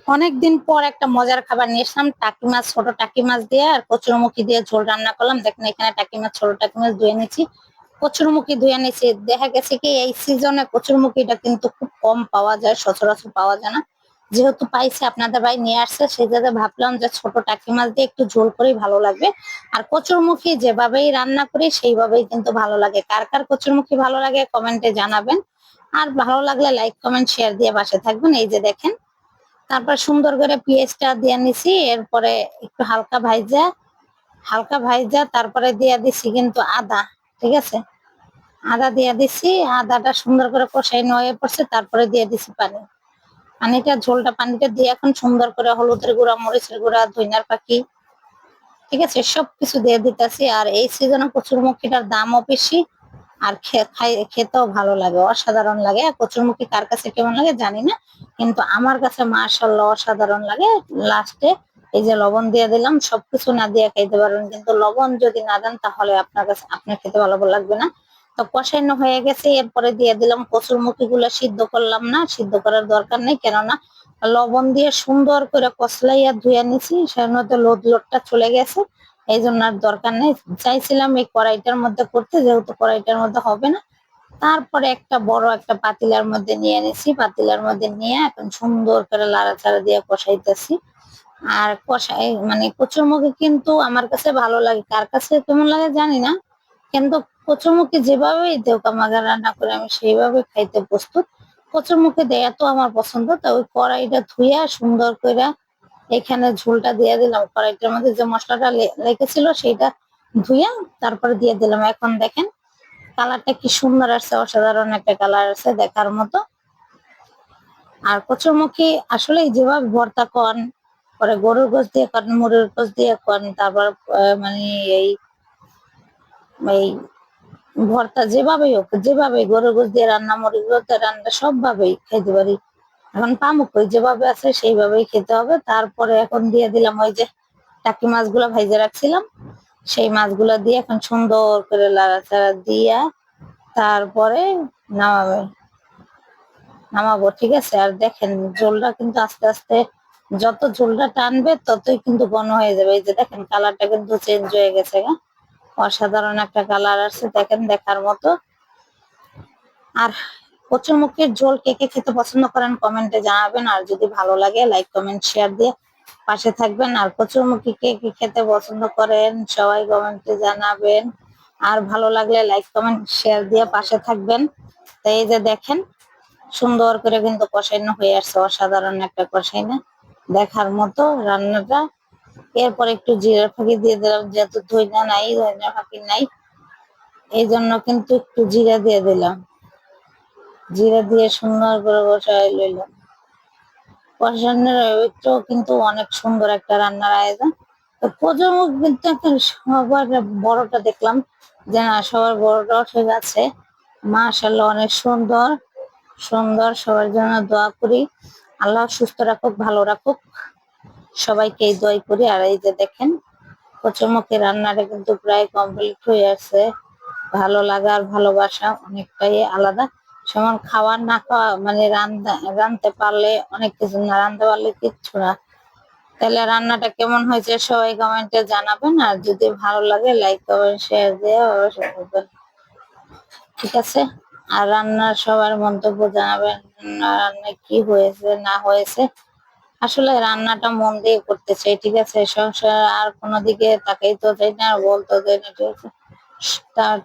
অনেকদিন পর একটা মজার খাবার নিয়ে এসলাম। টাকি মাছ, ছোট টাকি মাছ দিয়ে আর কচুরমুখী দিয়ে ঝোল রান্না করলাম। দেখেন এখানে টাকি মাছ, ছোট টাকি মাছ ধুয়ে নিয়েছি, কচুরমুখী ধুয়ে নিয়েছি। দেখা গেছে কি এই সিজনে কচুরমুখীটা কিন্তু খুব কম পাওয়া যায়, সচরাচর পাওয়া যায় না। যেহেতু পাইছে, আপনাদের ভাই নিয়ে আসছে, সেই জায়গায় ভাবলাম যে ছোট টাকি মাছ দিয়ে একটু ঝোল করেই ভালো লাগবে। আর কচুরমুখী যেভাবেই রান্না করি সেইভাবেই কিন্তু ভালো লাগে। কার কার কচুরমুখী ভালো লাগে কমেন্টে জানাবেন। আর ভালো লাগলে লাইক, কমেন্ট, শেয়ার দিয়ে পাশে থাকবেন। এই যে দেখেন, তারপর সুন্দর করে পেঁয়াজটা দিয়ে নিছি, এরপরে একটু হালকা ভাইজা তারপরে দিয়ে দিছি কিন্তু আদা। ঠিক আছে, আদা দিয়ে দিছি, আদাটা সুন্দর করে কষাই হয়ে পড়ছে, তারপরে দিয়ে দিছি পানিটা পানিটা দিয়ে এখন সুন্দর করে হলুদের গুঁড়া, মরিচের গুঁড়া, ধনিয়ার পাখি, ঠিক আছে, সবকিছু দিয়ে দিতেছি। আর এই সিজনে কচুরমুখিটার দামও বেশি, আর খেতেও ভালো লাগে, অসাধারণ লাগে। কচুরমুখী কার কাছে কেমন লাগে জানি না, কিন্তু আমার কাছে মাশাআল্লাহ অসাধারণ লাগে। লাস্টে এই যে লবণ দিয়ে দিলাম, সবকিছু না দিয়ে খাইতে পারবেন, কিন্তু লবণ যদি না দেন তাহলে আপনার কাছে আপনার খেতে ভালো লাগবে না। তো কষানো হয়ে গেছে, এরপরে দিয়ে দিলাম কচুরমুখী গুলা। সিদ্ধ করলাম না, সিদ্ধ করার দরকার নেই, কেননা লবণ দিয়ে সুন্দর করে কষলাইয়া ধুয়ে নিছি, সের মধ্যে লোদটা চলে গেছে, এই জন্য আর দরকার নেই। চাইছিলাম এই কড়াইটার মধ্যে করতে, যেহেতু কড়াইটার মধ্যে হবে না, তারপরে একটা বড় একটা পাতিলার মধ্যে নিয়ে নিছি। পাতিলার মধ্যে নিয়ে এখন সুন্দর করে লাড়াচাড়া দিয়ে কষাইতেছি। আর কষাই মানে কচুরমুখী কিন্তু আমার কাছে ভালো লাগে, কার কাছে কেমন লাগে জানি না, কিন্তু কচুরমুখী যেভাবেই দেও আমাকে রান্না করে আমি সেইভাবে খাইতে প্রস্তুত। কচুরমুখী দেয়া তো আমার পছন্দ। তা ওই কড়াইটা ধুইয়া সুন্দর করে এখানে ঝোলটা দিয়ে দিলাম। কড়াইটার মধ্যে যে মশলাটা লেগেছিল সেইটা ধুইয়া তারপরে দিয়ে দিলাম। এখন দেখেন কালারটা কি সুন্দর আসছে, অসাধারণ একটা কালার আছে দেখার মতো। আর কচুরমুখী আসলে যেভাবে ভর্তা করেন, পরে গরুর গোশ দিয়ে করেন, মুরগির গোশ দিয়ে করেন, তারপর মানে এই এই ভর্তা যেভাবেই হোক, যেভাবে গরুর গোশ দিয়ে রান্না, মুরগির গোশ দিয়ে রান্না, সবভাবেই খেতে পারি। এখন পামুক ওই যেভাবে আছে সেইভাবেই খেতে হবে। তারপরে এখন দিয়ে দিলাম ওই যে টাকি মাছগুলো ভাইজে রাখছিলাম, সেই মাছগুলো দিয়ে এখন সুন্দর করে লাড়াচাড়া দিয়া তারপরে নামাবে নামাবো। ঠিক আছে, আর দেখেন ঝোলটা কিন্তু আস্তে আস্তে যত ঝোলটা টানবে ততই কিন্তু ঘন হয়ে যাবে। এই যে দেখেন কালারটা কিন্তু চেঞ্জ হয়ে গেছে, হ্যাঁ, অসাধারণ একটা কালার আছে, দেখেন দেখার মতো। আর কচুরমুখির ঝোল কে কে খেতে পছন্দ করেন কমেন্টে জানাবেন। আর যদি ভালো লাগে লাইক, কমেন্ট, শেয়ার দিয়ে পাশে থাকবেন। আর কচুরমুখী কে কে খেতে পছন্দ করেন সবাই কমেন্টে জানাবেন। আর ভালো লাগলে লাইক, কমেন্ট, শেয়ার দিয়ে পাশে থাকবেন। তো এই যে দেখেন সুন্দর করে কিন্তু কষানো হয়ে আসছে, অসাধারণ একটা কষাইনা দেখার মতো রান্নাটা। এরপর একটু জিরার ফাঁকি দিয়ে দিলাম, যেহেতু ধনিয়া ফাঁকি নাই, এই জন্য কিন্তু একটু জিরা দিয়ে দিলাম। জিরা দিয়ে সুন্দর করে বসাই লইলাম। কষানোর একটু কিন্তু অনেক সুন্দর একটা রান্নার আয়োজন। তো কচুরমুখ কিন্তু এখন সবার বড়টা দেখলাম যে না, সবার বড়টাও ঠিক আছে, মাশাআল্লাহ অনেক সুন্দর সুন্দর। সবার জন্য দোয়া করি, আল্লাহ সুস্থ রাখুক, ভালো রাখুক, সবাইকে এই দোয়াই করি। আর এই যে দেখেন কচুরমুখী রান্নাটা কিন্তু প্রায় কমপ্লিট হয়ে আছে। ভালো লাগা আর ভালোবাসা অনেকটাই আলাদা। সমান খাওয়া না খাওয়া মানে রাঁধতে পারলে অনেক কিছু, না রাঁধতে পারলে কিচ্ছু না। তাহলে রান্নাটা কেমন হয়েছে সবাই কমেন্টে জানাবেন। আর যদি ভালো লাগে লাইক, কমেন্ট, শেয়ার দিয়ে অবশ্যই করবেন। ঠিক আছে, আর রান্নার সবার মন্তব্য জানাবেন, রান্না কি হয়েছে না হয়েছে। আসলে রান্নাটা মন দিয়ে করতে চাই, ঠিক আছে, সংসার আর কোনো দিকে তাকাই তো চাই না, আর বলতে চাই না, ঠিক আছে। তার